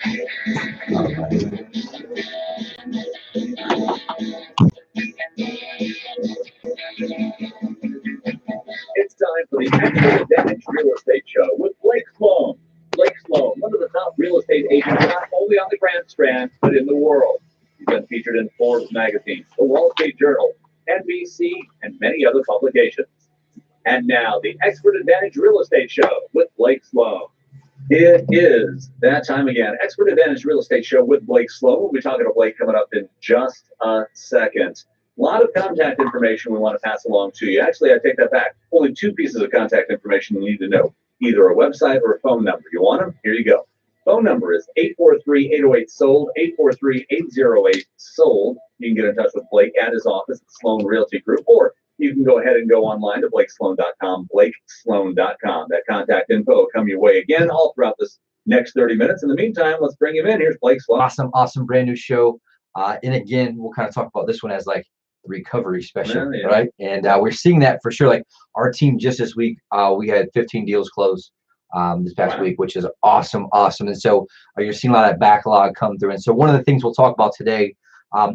It's time for the Expert Advantage Real Estate Show with Blake Sloan. Blake Sloan, one of the top real estate agents not only on the Grand Strand, but in the world. He's been featured in Forbes magazine, the Wall Street Journal, NBC, and many other publications. And now, the Expert Advantage Real Estate Show with Blake Sloan. It is that time again. Expert Advantage Real Estate Show with Blake Sloan. We'll be talking to Blake coming up in just a second. A lot of contact information we want to pass along to you. Actually, I take that back. Only two pieces of contact information you need to know. Either a website or a phone number. You want them? Here you go. Phone number is 843-808-SOLD, 843-808-SOLD. You can get in touch with Blake at his office at Sloan Realty Group, or you can go ahead and go online to blakesloan.com, blakesloan.com. That contact info will come your way again all throughout this next 30 minutes. In the meantime, let's bring him in. Here's Blake Sloan. Awesome, brand new show. And again, we'll kind of talk about this one as like the recovery special, right? And we're seeing that for sure. Like our team just this week, we had 15 deals closed this past week, which is awesome. And so you're seeing a lot of that backlog come through. And so one of the things we'll talk about today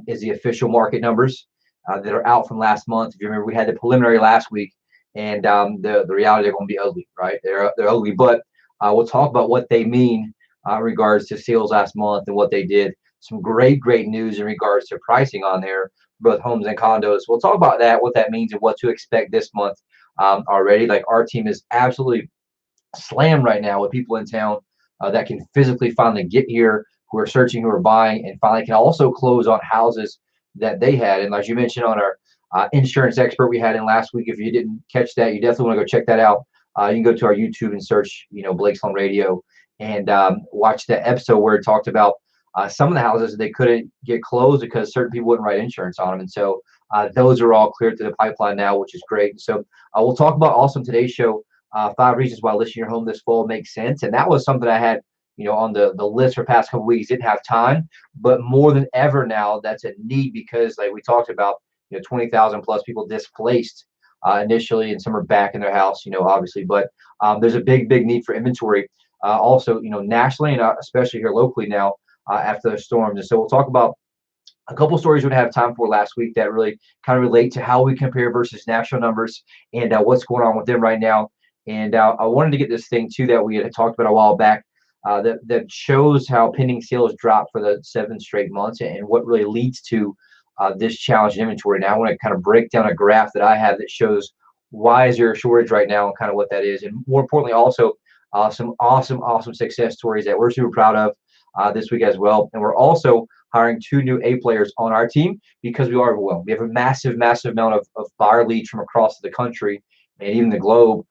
is the official market numbers that are out from last month. If you remember, we had the preliminary last week, and the reality, they're going to be ugly, right? They're ugly, but we'll talk about what they mean in regards to sales last month and what they did. Some great news in regards to pricing on there, both homes and condos. We'll talk about that, what that means, and what to expect this month already. Like our team is absolutely slammed right now with people in town that can physically finally get here, who are searching, who are buying, and finally can also close on houses that they had. And as you mentioned on our insurance expert we had in last week, if you didn't catch that, you definitely want to go check that out. You can go to our YouTube and search, Blake Sloan Radio, and watch that episode where it talked about some of the houses they couldn't get closed because certain people wouldn't write insurance on them. And so those are all cleared through the pipeline now, which is great. So we'll talk about also in today's show, 5 reasons why listing your home this fall makes sense. And that was something I had, on the list for past couple weeks. Didn't have time, but more than ever now, that's a need because like we talked about, 20,000 plus people displaced initially, and some are back in their house, obviously, but there's a big need for inventory also, nationally and especially here locally now after the storms. And so we'll talk about a couple stories we didn't have time for last week that really kind of relate to how we compare versus national numbers and what's going on with them right now. And I wanted to get this thing too that we had talked about a while back that shows how pending sales dropped for the 7 straight months and what really leads to this challenge in inventory. Now I want to kind of break down a graph that I have that shows why is there a shortage right now and kind of what that is. And more importantly, also some awesome success stories that we're super proud of this week as well. And we're also hiring 2 new A players on our team because we are overwhelmed. We have a massive amount of buyer leads from across the country and even the globe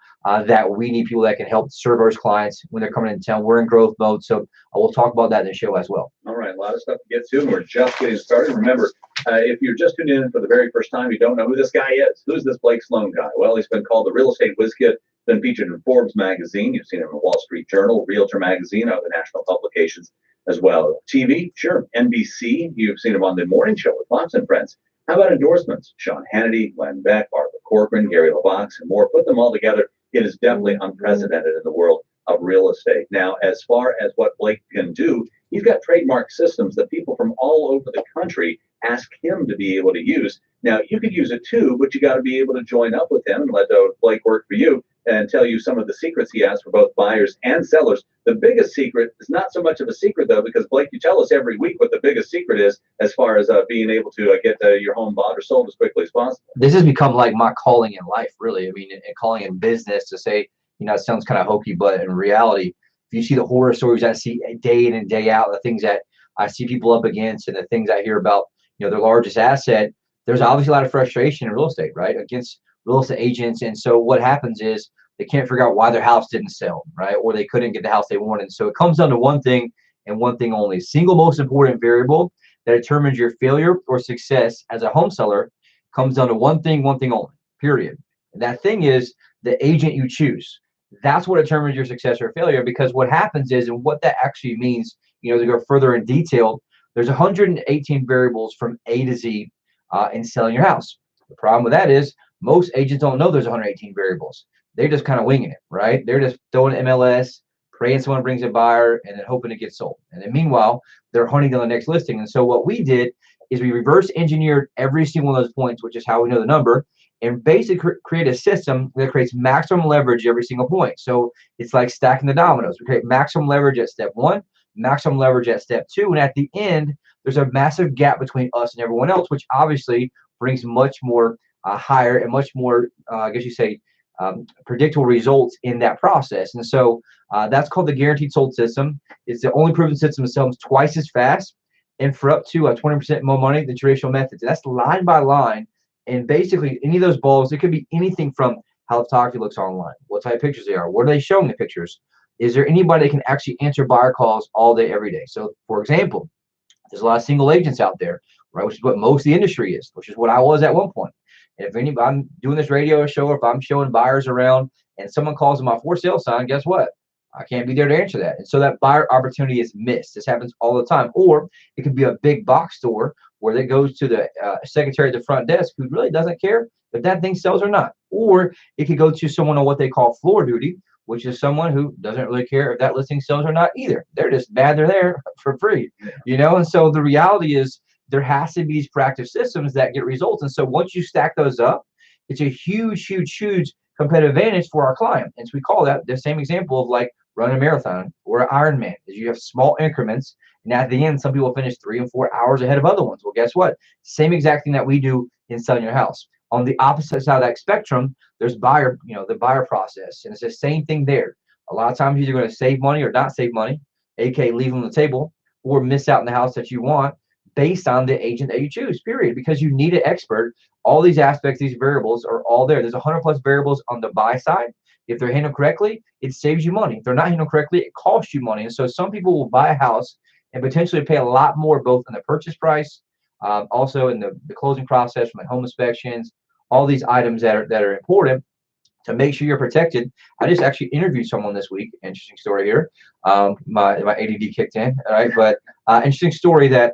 that we need people that can help serve our clients when they're coming into town. We're in growth mode, so we'll talk about that in the show as well. All right, a lot of stuff to get to, and we're just getting started. Remember, if you're just tuning in for the very first time, you don't know who this guy is. Who's this Blake Sloan guy? Well, he's been called the real estate whiz kid, been featured in Forbes magazine. You've seen him in Wall Street Journal, Realtor magazine, other national publications as well. TV, sure, NBC. You've seen him on the morning show with Fox and Friends. How about endorsements? Sean Hannity, Glenn Beck, Barbara Corcoran, Gary LaVox, and more. Put them all together. It is definitely unprecedented in the world of real estate. Now, as far as what Blake can do, he's got trademark systems that people from all over the country ask him to be able to use. Now, you could use it too, but you got to be able to join up with him and let Blake work for you and tell you some of the secrets he has for both buyers and sellers. The biggest secret is not so much of a secret, though, because Blake, you tell us every week what the biggest secret is as far as being able to get your home bought or sold as quickly as possible. This has become like my calling in life, really. I mean, and calling in business to say, it sounds kind of hokey, but in reality, if you see the horror stories I see day in and day out, the things that I see people up against and the things I hear about, their largest asset, there's obviously a lot of frustration in real estate, right, against real estate agents. And so what happens is they can't figure out why their house didn't sell, right? Or they couldn't get the house they wanted. So it comes down to one thing and one thing only. Single most important variable that determines your failure or success as a home seller comes down to one thing only, period. And that thing is the agent you choose. That's what determines your success or failure, because what happens is, and what that actually means, to go further in detail, there's 118 variables from A to Z in selling your house. The problem with that is most agents don't know there's 118 variables. They're just kind of winging it, right? They're just throwing MLS, praying someone brings a buyer, and then hoping it gets sold. And then meanwhile, they're hunting on the next listing. And so what we did is we reverse engineered every single one of those points, which is how we know the number, and basically create a system that creates maximum leverage every single point. So it's like stacking the dominoes. We create maximum leverage at step 1, maximum leverage at step 2, and at the end, there's a massive gap between us and everyone else, which obviously brings much more higher and much more, I guess you say, predictable results in that process. And so that's called the guaranteed sold system. It's the only proven system that sells twice as fast and for up to 20% more money than traditional methods. And that's line by line. And basically, any of those balls, it could be anything from how the photography looks online, what type of pictures they are, what are they showing the pictures, is there anybody that can actually answer buyer calls all day, every day? So, for example, there's a lot of single agents out there, right, which is what most of the industry is, which is what I was at one point. And if anybody, I'm doing this radio show, or if I'm showing buyers around and someone calls them my for sale sign, guess what? I can't be there to answer that. And so that buyer opportunity is missed. This happens all the time. Or it could be a big box store where it goes to the secretary at the front desk who really doesn't care if that thing sells or not. Or it could go to someone on what they call floor duty, which is someone who doesn't really care if that listing sells or not either. They're just mad they're there for free, you know? And so the reality is there has to be these proactive systems that get results. And so once you stack those up, it's a huge, huge, huge competitive advantage for our client. And so we call that the same example of like running a marathon or an Ironman, is you have small increments. And at the end, some people finish 3 and 4 hours ahead of other ones. Well, guess what? Same exact thing that we do in selling your house. On the opposite side of that spectrum, there's buyer, the buyer process. And it's the same thing there. A lot of times you're either going to save money or not save money, aka leave on the table, or miss out on the house that you want based on the agent that you choose, period. Because you need an expert. All these aspects, these variables are all there. There's 100+ variables on the buy side. If they're handled correctly, it saves you money. If they're not handled correctly, it costs you money. And so some people will buy a house and potentially pay a lot more, both in the purchase price, also in the closing process, from the home inspections, all these items that are important to make sure you're protected. I just actually interviewed someone this week. Interesting story here. My ADD kicked in, all right? But interesting story that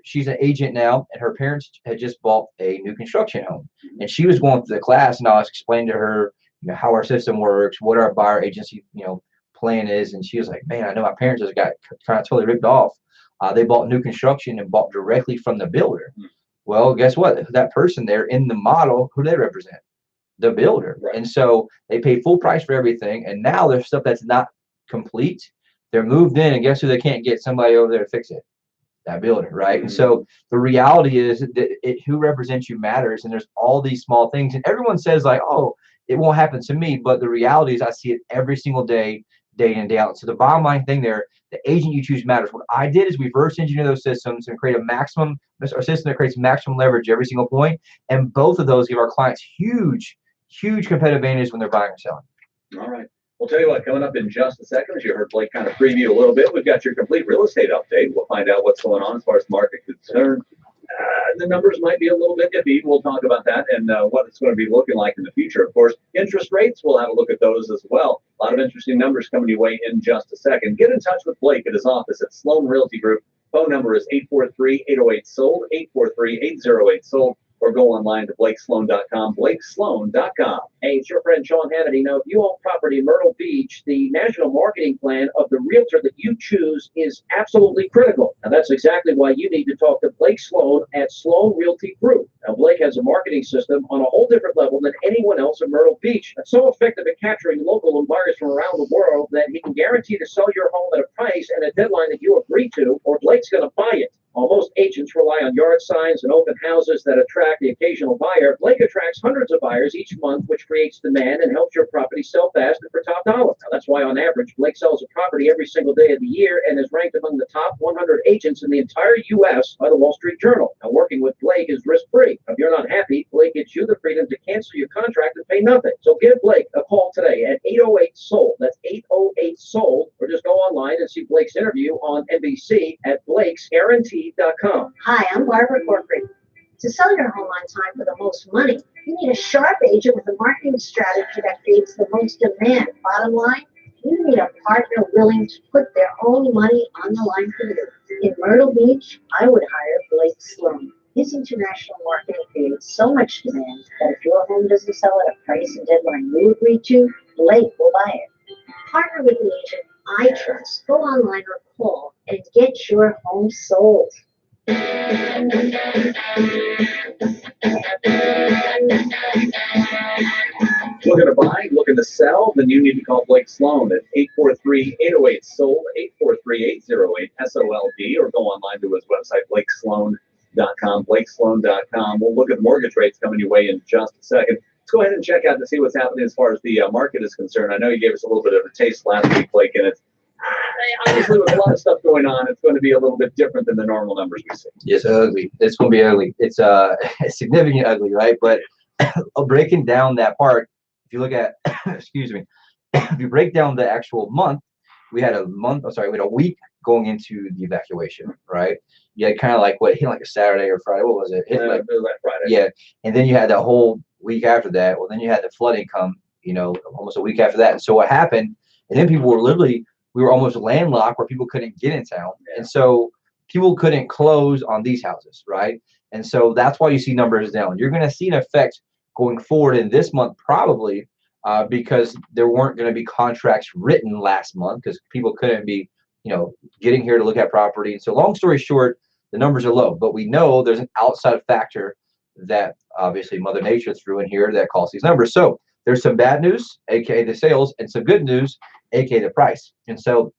she's an agent now, and her parents had just bought a new construction home, and she was going through the class, and I was explaining to her, how our system works, what our buyer agency, plan is, and she was like, "Man, I know my parents just got kind of totally ripped off. They bought new construction and bought directly from the builder." Well, guess what? That person there in the model, who they represent? The builder. Right. And so they pay full price for everything, and now there's stuff that's not complete. They're moved in, and guess who they can't get? Somebody over there to fix it. That builder, right? And so the reality is that who represents you matters, and there's all these small things, and everyone says like, "Oh, it won't happen to me," but the reality is I see it every single day, day in and day out. So the bottom line thing there, the agent you choose matters. What I did is reverse engineer those systems and create a system that creates maximum leverage every single point, and both of those give our clients huge competitive advantage when they're buying or selling. All right. We'll tell you what, coming up in just a second, as you heard Blake kind of preview a little bit, we've got your complete real estate update. We'll find out what's going on as far as the market is concerned. The numbers might be a little bit iffy. We'll talk about that and what it's going to be looking like in the future. Of course, interest rates, we'll have a look at those as well. A lot of interesting numbers coming your way in just a second. Get in touch with Blake at his office at Sloan Realty Group. Phone number is 843-808-SOLD, 843-808-SOLD. Or go online to blakesloan.com, blakesloan.com. Hey, it's your friend Sean Hannity. Now, if you own property in Myrtle Beach, the national marketing plan of the realtor that you choose is absolutely critical. And that's exactly why you need to talk to Blake Sloan at Sloan Realty Group. Now, Blake has a marketing system on a whole different level than anyone else in Myrtle Beach. That's so effective at capturing local buyers from around the world that he can guarantee to sell your home at a price and a deadline that you agree to, or Blake's going to buy it. While most agents rely on yard signs and open houses that attract the occasional buyer, Blake attracts hundreds of buyers each month, which creates demand and helps your property sell fast and for top dollar. Now, that's why, on average, Blake sells a property every single day of the year and is ranked among the top 100 agents in the entire U.S. by the Wall Street Journal. Now, working with Blake is risk-free. If you're not happy, Blake gives you the freedom to cancel your contract and pay nothing. So give Blake a call today at 808-SOLD. That's 808-SOLD. Or just go online and see Blake's interview on NBC at blakesguarantee.com. Hi, I'm Barbara Corcoran. To sell your home on time for the most money, you need a sharp agent with a marketing strategy that creates the most demand. Bottom line, you need a partner willing to put their own money on the line for you. In Myrtle Beach, I would hire Blake Sloan. His international marketing creates so much demand that if your home doesn't sell at a price and deadline you agree to, Blake will buy it. Partner with the agent I trust. Go online or call and get your home sold. Looking to buy, looking to sell, then you need to call Blake Sloan at 843-808-SOLD, 843-808-SOLD, or go online to his website, blakesloan.com, blakesloan.com. We'll look at mortgage rates coming your way in just a second. Let's go ahead and check out to see what's happening as far as the market is concerned. I know you gave us a little bit of a taste last week, Blake, and it's obviously with a lot of stuff going on, it's going to be a little bit different than the normal numbers we see. Yes, ugly. It's going to be ugly. It's significant ugly, right? But breaking down that part, if you look at, excuse me, if you break down the actual month, we had a week going into the evacuation, right? You had kind of like what hit like a Saturday or Friday. What was it? Hit like Friday. Yeah, and then you had that whole week after that. Well, then you had the flooding come, almost a week after that. And so what happened? And then people were literally, we were almost landlocked where people couldn't get in town, and so people couldn't close on these houses, right? And so that's why you see numbers down. You're going to see an effect going forward in this month probably because there weren't going to be contracts written last month because people couldn't be, getting here to look at property. And so long story short, the numbers are low, but we know there's an outside factor that obviously Mother Nature threw in here that caused these numbers. So there's some bad news, aka the sales, and some good news, aka the price. And so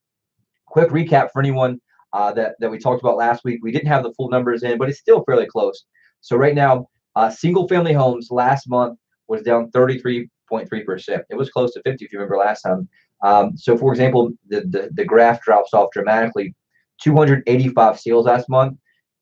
quick recap for anyone that we talked about last week. We didn't have the full numbers in, but it's still fairly close. So right now, single family homes last month was down 33.3%. It was close to 50 if you remember last time. So for example, the graph drops off dramatically. 285 sales last month.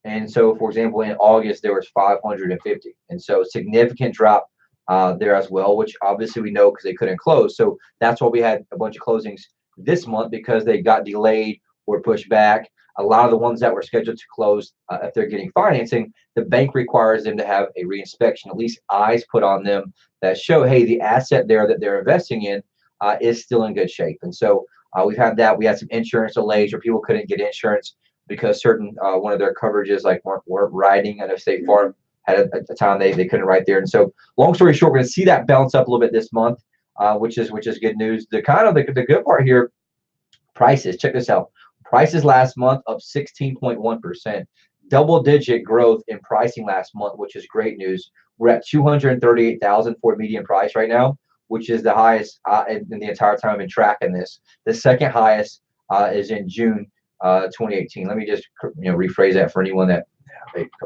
And so for example, in August, there was 550. And so significant drop there as well, which obviously we know because they couldn't close. So that's why we had a bunch of closings this month because they got delayed or pushed back. A lot of the ones that were scheduled to close, if they're getting financing, the bank requires them to have a reinspection, at least eyes put on them that show, hey, the asset there that they're investing in is still in good shape. And so we've had that. We had some insurance delays where people couldn't get insurance because certain one of their coverages like weren't writing. I know State Farm had a time they couldn't write there. And so long story short, we're going to see that bounce up a little bit this month, which is good news. The good part here, prices. Check this out. Prices last month up 16.1%. Double-digit growth in pricing last month, which is great news. We're at $238,000 for median price right now, which is the highest in the entire time I've been tracking this. The second highest is in June 2018. Let me just rephrase that for anyone that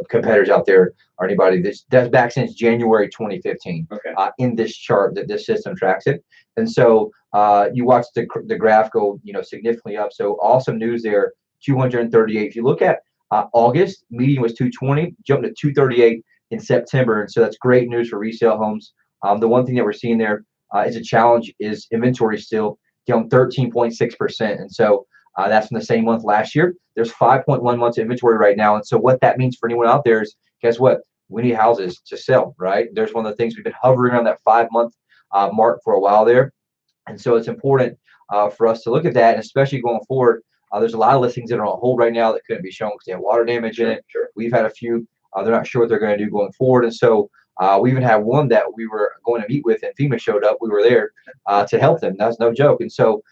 competitors out there or anybody that's back since January 2015. Okay. In this chart that this system tracks it. And so you watch the graph go significantly up. So awesome news there. 238. If you look at August, median was 220, jumped to 238 in September, and so that's great news for resale homes. The one thing that we're seeing there is a challenge is inventory still down 13.6%, and so that's from the same month last year. There's 5.1 months of inventory right now, and so what that means for anyone out there is, guess what? We need houses to sell, right? There's one of the things we've been hovering on that 5-month mark for a while there, and so it's important for us to look at that, and especially going forward. There's a lot of listings that are on hold right now that couldn't be shown because they have water damage in it. Sure. We've had a few. They're not sure what they're going to do going forward, and so we even had one that we were going to meet with, and FEMA showed up. We were there to help them. That's no joke. And so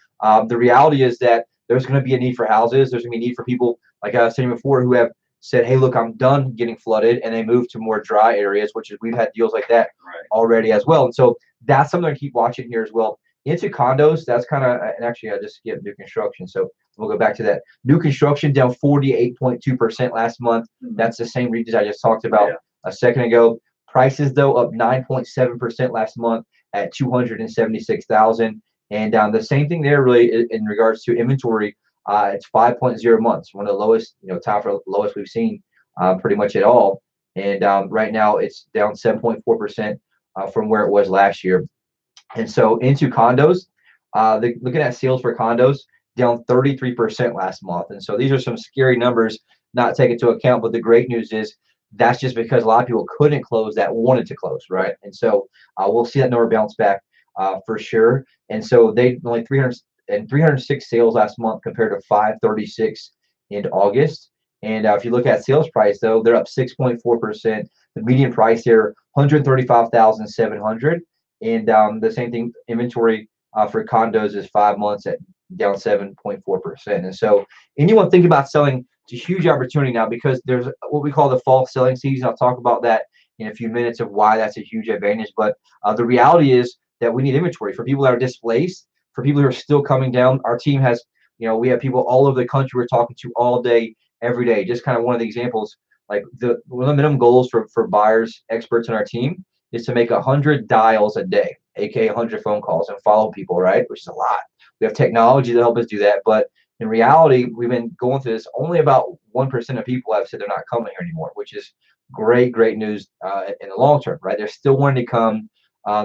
the reality is that there's going to be a need for houses. There's going to be a need for people, like I was saying before, who have said, hey, look, I'm done getting flooded, and they move to more dry areas, which is we've had deals like that already as well. And so that's something to keep watching here as well. Into condos, that's kind of, and actually I just skipped new construction, so we'll go back to that. New construction down 48.2% last month. That's the same regions I just talked about a second ago. Prices though up 9.7% last month at 276,000. And the same thing there really in regards to inventory. It's 5.0 months, one of the lowest, top for lowest we've seen pretty much at all. And right now it's down 7.4% from where it was last year. And so into condos, looking at sales for condos, down 33% last month. And so these are some scary numbers not taken into account. But the great news is that's just because a lot of people couldn't close that wanted to close, right? And so we'll see that number bounce back for sure. And so they only 306 sales last month compared to 536 in August. And if you look at sales price, though, they're up 6.4%. The median price here, 135,700. And the same thing, inventory for condos is 5 months at down 7.4%. And so anyone thinking about selling, it's a huge opportunity now because there's what we call the fall selling season. I'll talk about that in a few minutes of why that's a huge advantage. But the reality is that we need inventory for people that are displaced, for people who are still coming down. Our team has, we have people all over the country we're talking to all day, every day. Just kind of one of the examples, like one of the minimum goals for buyers, experts in our team is to make 100 dials a day, aka 100 phone calls, and follow people, right? Which is a lot. We have technology to help us do that, but in reality, we've been going through this. Only about 1% of people have said they're not coming here anymore, which is great news in the long term, right? They're still wanting to come.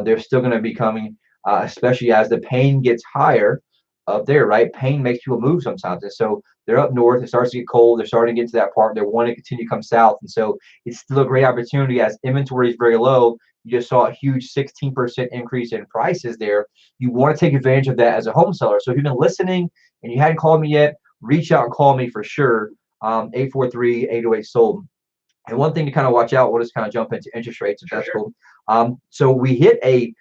They're still going to be coming, especially as the pain gets higher up there, right? Pain makes people move sometimes. And so they're up north. It starts to get cold. They're starting to get to that part. They're wanting to continue to come south. And so it's still a great opportunity as inventory is very low. You just saw a huge 16% increase in prices there. You want to take advantage of that as a home seller. So if you've been listening and you hadn't called me yet, reach out and call me for sure. 843-808-SOLD. And one thing to kind of watch out, we'll just kind of jump into interest rates if that's cool. So we hit a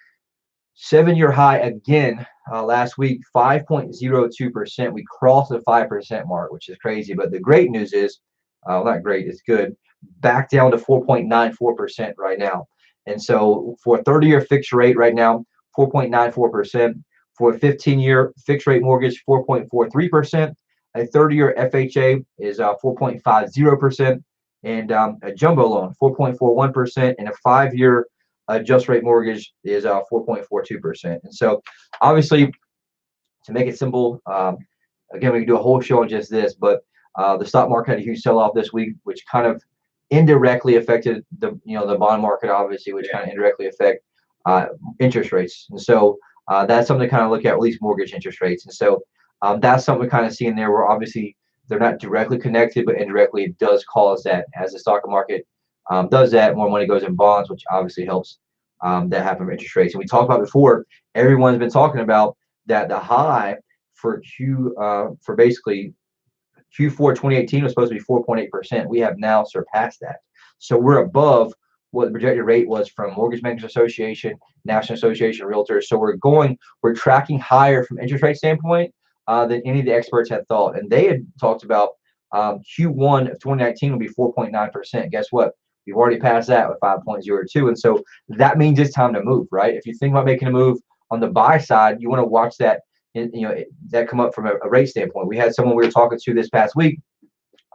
7-year high again last week, 5.02%. We crossed the 5% mark, which is crazy. But the great news is, not great, it's good, back down to 4.94% right now. And so for a 30-year fixed rate right now, 4.94%. For a 15-year fixed rate mortgage, 4.43%. A 30-year FHA is 4.50%. And a jumbo loan, 4.41%. And a 5-year adjust rate mortgage is 4.42%. And so obviously, to make it simple, again, we can do a whole show on just this, but the stock market had a huge sell-off this week, which kind of indirectly affected the bond market, obviously, which kind of indirectly affect interest rates. And so that's something to kind of look at least mortgage interest rates. And so that's something we kind of see in there where obviously they're not directly connected, but indirectly it does cause that as the stock market does that, more money goes in bonds, which obviously helps that happen for interest rates. And we talked about before, everyone's been talking about that the high for basically Q4 2018 was supposed to be 4.8%. We have now surpassed that. So we're above what the projected rate was from Mortgage Bankers Association, National Association of Realtors. So we're tracking higher from interest rate standpoint than any of the experts had thought. And they had talked about Q1 of 2019 will be 4.9%. Guess what? We've already passed that with 5.02. And so that means it's time to move, right? If you think about making a move on the buy side, you want to watch that, that come up from a rate standpoint. We had someone we were talking to this past week.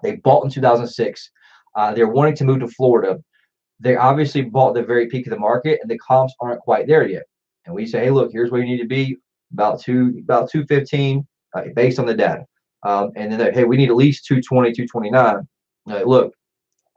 They bought in 2006. They're wanting to move to Florida. They obviously bought the very peak of the market, and the comps aren't quite there yet. And we say, hey, look, here's where you need to be, about 215 based on the data. And then, hey, we need at least 220, 229. Look,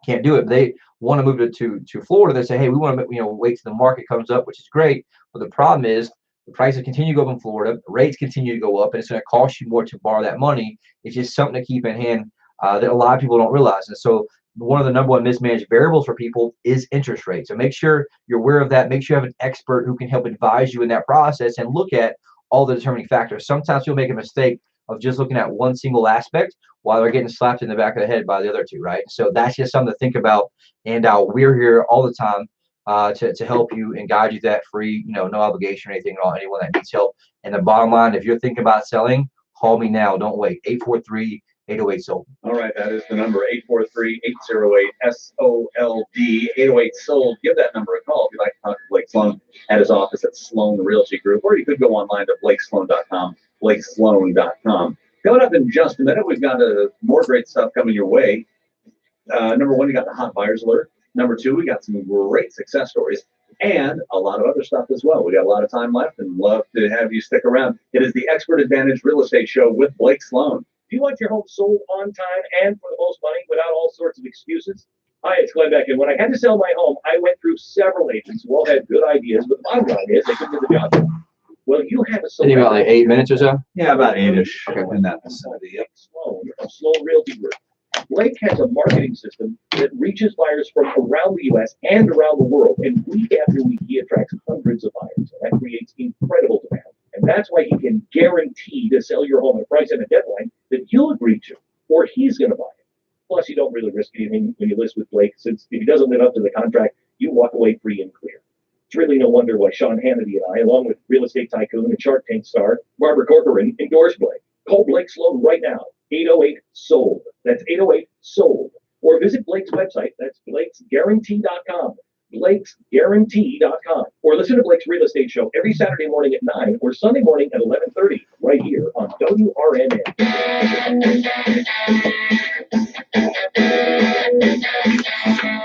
can't do it. They want to move to Florida. They say, hey, we want to wait till the market comes up, which is great. But the problem is the prices continue to go up in Florida, rates continue to go up, and it's going to cost you more to borrow that money. It's just something to keep in hand that a lot of people don't realize. And so one of the number one mismanaged variables for people is interest rates. So make sure you're aware of that. Make sure you have an expert who can help advise you in that process and look at all the determining factors. Sometimes you'll make a mistake of just looking at one single aspect while they're getting slapped in the back of the head by the other two, right? So that's just something to think about. And we're here all the time to help you and guide you that free, no obligation or anything at all, anyone that needs help. And the bottom line, if you're thinking about selling, call me now. Don't wait. 843-808-SOLD. All right, that is the number, 843-808-SOLD, 808-SOLD. Give that number a call if you'd like to talk to Blake Sloan at his office at Sloan Realty Group, or you could go online to blakesloan.com, blakesloan.com. Coming up in just a minute, we've got more great stuff coming your way. Number one, you got the hot buyers alert. Number two, we got some great success stories and a lot of other stuff as well. We got a lot of time left and love to have you stick around. It is the Expert Advantage Real Estate Show with Blake Sloan. Do you want your home sold on time and for the most money without all sorts of excuses? Hi, it's Glenn Beck. And when I had to sell my home, I went through several agents who all had good ideas, but the bottom line is they couldn't do the job. Well, you have a Maybe about like 8 minutes or so? Yeah, about 8-ish. Okay. In that vicinity. Yep. Sloan Realty Group. Blake has a marketing system that reaches buyers from around the U.S. and around the world. And week after week, he attracts hundreds of buyers. And that creates incredible demand. And that's why he can guarantee to sell your home at a price and a deadline that you'll agree to, or he's going to buy it. Plus, you don't really risk anything when you list with Blake, since if he doesn't live up to the contract, you walk away free and clear. It's really no wonder why Sean Hannity and I, along with real estate tycoon and Shark Tank star Barbara Corcoran, endorse Blake. Call Blake Sloan right now, 808-SOLD. That's 808-SOLD. Or visit Blake's website. That's blakesguarantee.com. blakesguarantee.com. Or listen to Blake's Real Estate Show every Saturday morning at 9 or Sunday morning at 11:30 right here on WRNN.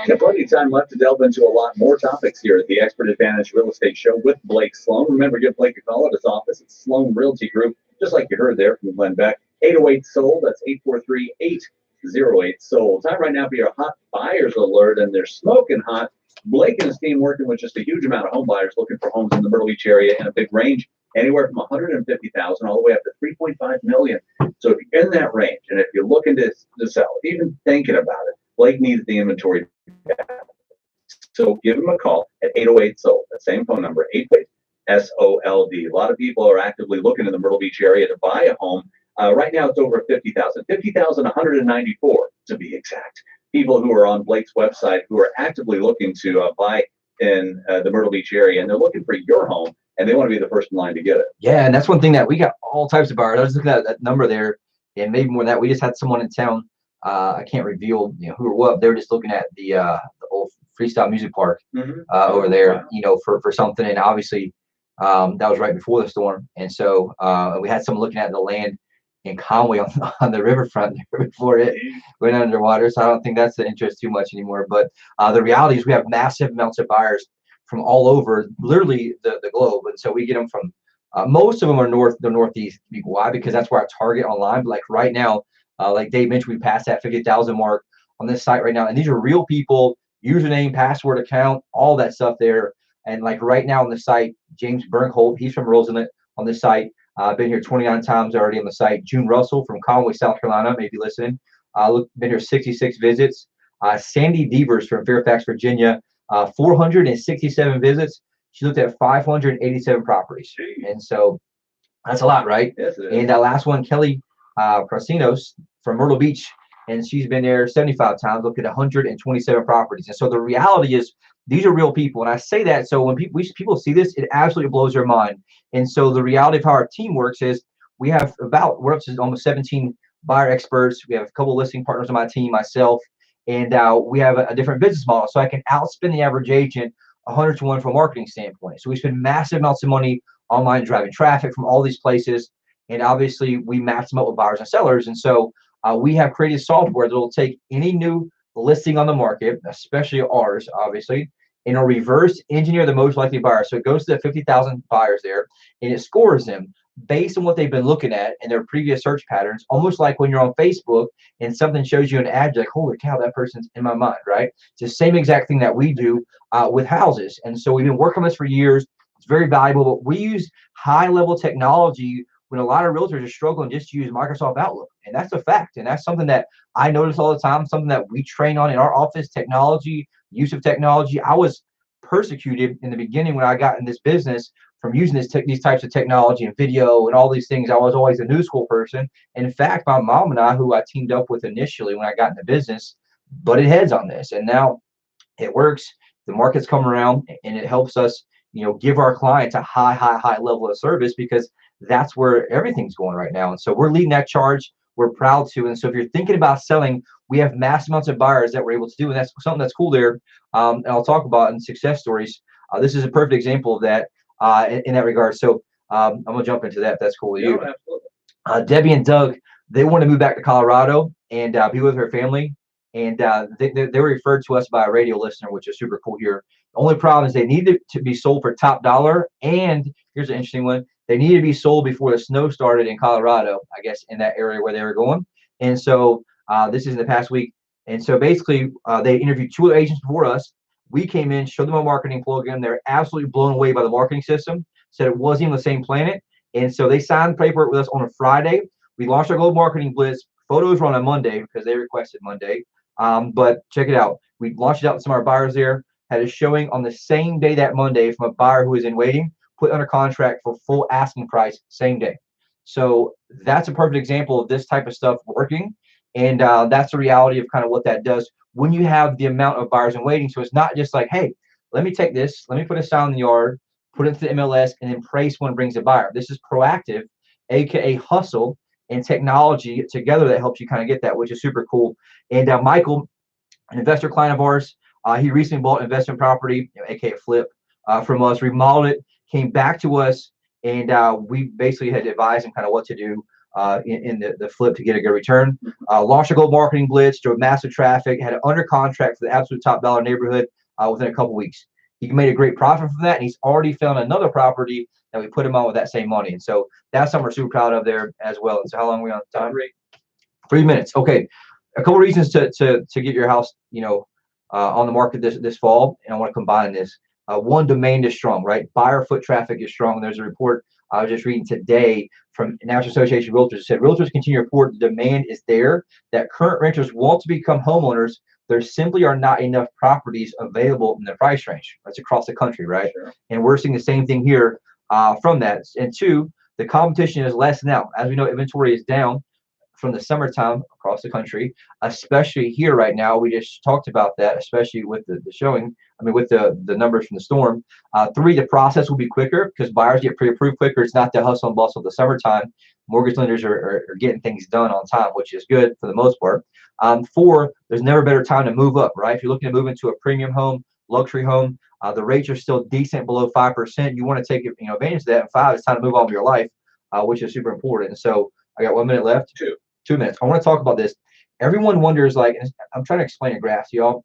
Got plenty of time left to delve into a lot more topics here at the Expert Advantage Real Estate Show with Blake Sloan. Remember, give Blake a call at his office at Sloan Realty Group, just like you heard there from Glenn Beck. 808-SOLD. That's 843-808-SOLD. Time right now for your hot buyers alert, and they're smoking hot. Blake and his team working with just a huge amount of home buyers looking for homes in the Myrtle Beach area in a big range, anywhere from $150,000 all the way up to $3.5 million. So if you're in that range, and if you're looking to sell, even thinking about it, Blake needs the inventory. So give him a call at 808-SOLD. That same phone number, 808-SOLD. A lot of people are actively looking in the Myrtle Beach area to buy a home. Right now, it's over 50,000, 50,194 to be exact. People who are on Blake's website who are actively looking to buy in the Myrtle Beach area, and they're looking for your home, and they want to be the first in line to get it. Yeah, and that's one thing that we got all types of buyers. I was looking at that number there, and maybe more than that. We just had someone in town. I can't reveal who or what. They were just looking at the old freestyle music park over there, for something. And obviously, that was right before the storm, and so we had someone looking at the land in Conway on the riverfront before it went underwater. So I don't think that's the interest too much anymore. But the reality is we have massive amounts of buyers from all over, literally the globe, and so we get them from most of them are the northeast. Why? Because that's where our target online. But like right now, like Dave mentioned, we passed that 50,000 mark on this site right now, and these are real people, username, password, account, all that stuff there. And like right now on the site, James Bergholt, he's from Roseland on this site. Been here 29 times already on the site. June Russell from Conway, South Carolina, maybe listening. Been here 66 visits. Sandy Devers from Fairfax, Virginia, 467 visits. She looked at 587 properties. And so that's a lot, right? Yes, it is. And that last one, Kelly Crasinos from Myrtle Beach, and she's been there 75 times, looked at 127 properties. And so the reality is these are real people. And I say that so when people see this, it absolutely blows their mind. And so the reality of how our team works is we're up to almost 17 buyer experts. We have a couple of listing partners on my team, myself, and we have a different business model. So I can outspend the average agent 100 to 1 from a marketing standpoint. So we spend massive amounts of money online driving traffic from all these places. And obviously we match them up with buyers and sellers. And so we have created software that will take any new listing on the market, especially ours, obviously, and it'll reverse engineer the most likely buyer. So it goes to the 50,000 buyers there, and it scores them based on what they've been looking at in their previous search patterns, almost like when you're on Facebook and something shows you an ad, you're like, holy cow, that person's in my mind, right? It's the same exact thing that we do with houses. And so we've been working on this for years. It's very valuable, but we use high-level technology when a lot of realtors are struggling just to use Microsoft Outlook. And that's a fact. And that's something that I notice all the time, something that we train on in our office, technology, use of technology. I was persecuted in the beginning when I got in this business from using these types of technology and video and all these things. I was always a new school person. And in fact, my mom and I, who I teamed up with initially when I got into business, butted heads on this. And now it works. The market's come around, and it helps us, give our clients a high level of service, because that's where everything's going right now. And so we're leading that charge. We're proud to. And so if you're thinking about selling, we have massive amounts of buyers that we're able to do. And that's something that's cool there. And I'll talk about in success stories. This is a perfect example of that in that regard. So I'm going to jump into that. If that's cool with you. Absolutely. Debbie and Doug, they want to move back to Colorado and be with her family. And they were referred to us by a radio listener, which is super cool here. The only problem is they need to be sold for top dollar. And here's an interesting one. They needed to be sold before the snow started in Colorado, I guess, in that area where they were going. And so this is in the past week. And so basically, they interviewed 2 other agents before us. We came in, showed them a marketing plugin. They're absolutely blown away by the marketing system, said it wasn't even the same planet. And so they signed paperwork with us on a Friday. We launched our Global Marketing Blitz. Photos were on a Monday because they requested Monday. But check it out. We launched it out to some of our buyers there, had a showing on the same day that Monday from a buyer who was in waiting, put under contract for full asking price same day. So that's a perfect example of this type of stuff working. And that's the reality of kind of what that does when you have the amount of buyers in waiting. So it's not just like, hey, let me take this, let me put a sign in the yard, put it to the MLS, and then pray someone brings a buyer. This is proactive, aka hustle and technology together that helps you kind of get that, which is super cool. And Michael, an investor client of ours, he recently bought an investment property, aka flip, from us, remodeled it, came back to us, and we basically had to advise him kind of what to do in the flip to get a good return. Launched a gold marketing blitz, drove massive traffic, had it under contract for the absolute top dollar neighborhood within a couple weeks. He made a great profit from that, and he's already found another property that we put him on with that same money. And so that's something we're super proud of there as well. And so how long are we on time? 3 minutes. Okay. A couple reasons to get your house, on the market this fall, and I want to combine this. One, demand is strong, right? Buyer foot traffic is strong. There's a report I was just reading today from National Association of Realtors. It said realtors continue to report the demand is there, that current renters want to become homeowners. There simply are not enough properties available in the price range. That's across the country, right? Sure. And we're seeing the same thing here from that. And two, the competition is less now. As we know, inventory is down from the summertime across the country, especially here right now. We just talked about that, especially with the showing. With the numbers from the storm. Three, the process will be quicker because buyers get pre-approved quicker. It's not the hustle and bustle of the summertime. Mortgage lenders are getting things done on time, which is good for the most part. Four, there's never a better time to move up, right? If you're looking to move into a premium home, luxury home, the rates are still decent below 5%. You want to take advantage of that. And five, it's time to move on with your life, which is super important. And so I got 1 minute left. 2 minutes. I want to talk about this. Everyone wonders, like, I'm trying to explain a graph to y'all.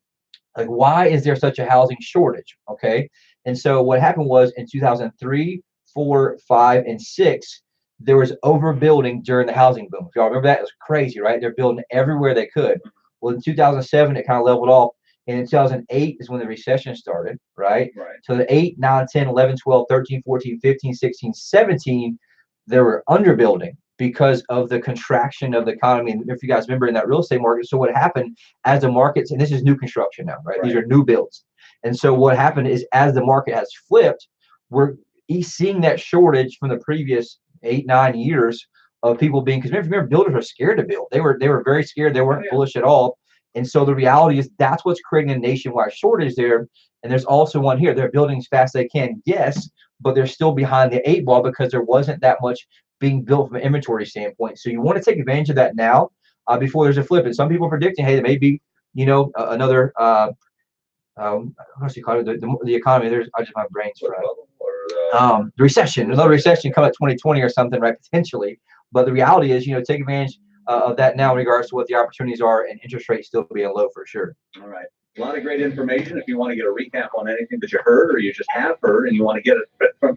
Like, why is there such a housing shortage? Okay. And so what happened was in 2003, 4, 5, and 6, there was overbuilding during the housing boom. If y'all remember that, it was crazy, right? They're building everywhere they could. Well, in 2007, it kind of leveled off. And in 2008 is when the recession started, right? So the 8, 9, 10, 11, 12, 13, 14, 15, 16, 17, they were underbuilding because of the contraction of the economy. And if you guys remember in that real estate market, so what happened as the markets, and this is new construction now, right? These are new builds. And so what happened is as the market has flipped, we're seeing that shortage from the previous 8, 9 years of people being, because remember, builders are scared to build. They were very scared. They weren't bullish at all. And so the reality is that's what's creating a nationwide shortage there. And there's also one here. They're building as fast as they can, yes, but they're still behind the 8 ball because there wasn't that much being built from an inventory standpoint. So you want to take advantage of that now before there's a flip. And some people are predicting, hey, there may be, another, what's it called? The economy. I just my brain's fried. The recession, another recession come at 2020 or something, right? Potentially. But the reality is, take advantage of that now in regards to what the opportunities are and interest rates still being low for sure. All right. A lot of great information. If you want to get a recap on anything that you heard or you just have heard and you want to get it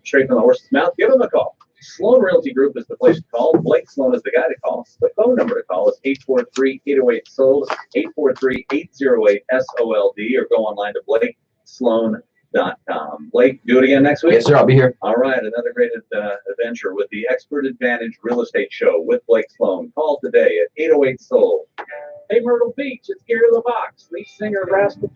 straight from the horse's mouth, give them a call. Sloan Realty Group is the place to call. Blake Sloan is the guy to call. The phone number to call is 843-808-SOLD, 843-808-SOLD, or go online to BlakeSloan.com. Blake, do it again next week? Yes, sir. I'll be here. All right. Another great adventure with the Expert Advantage Real Estate Show with Blake Sloan. Call today at 808-SOLD. Hey, Myrtle Beach, it's Gary LeBox, lead singer of Rascal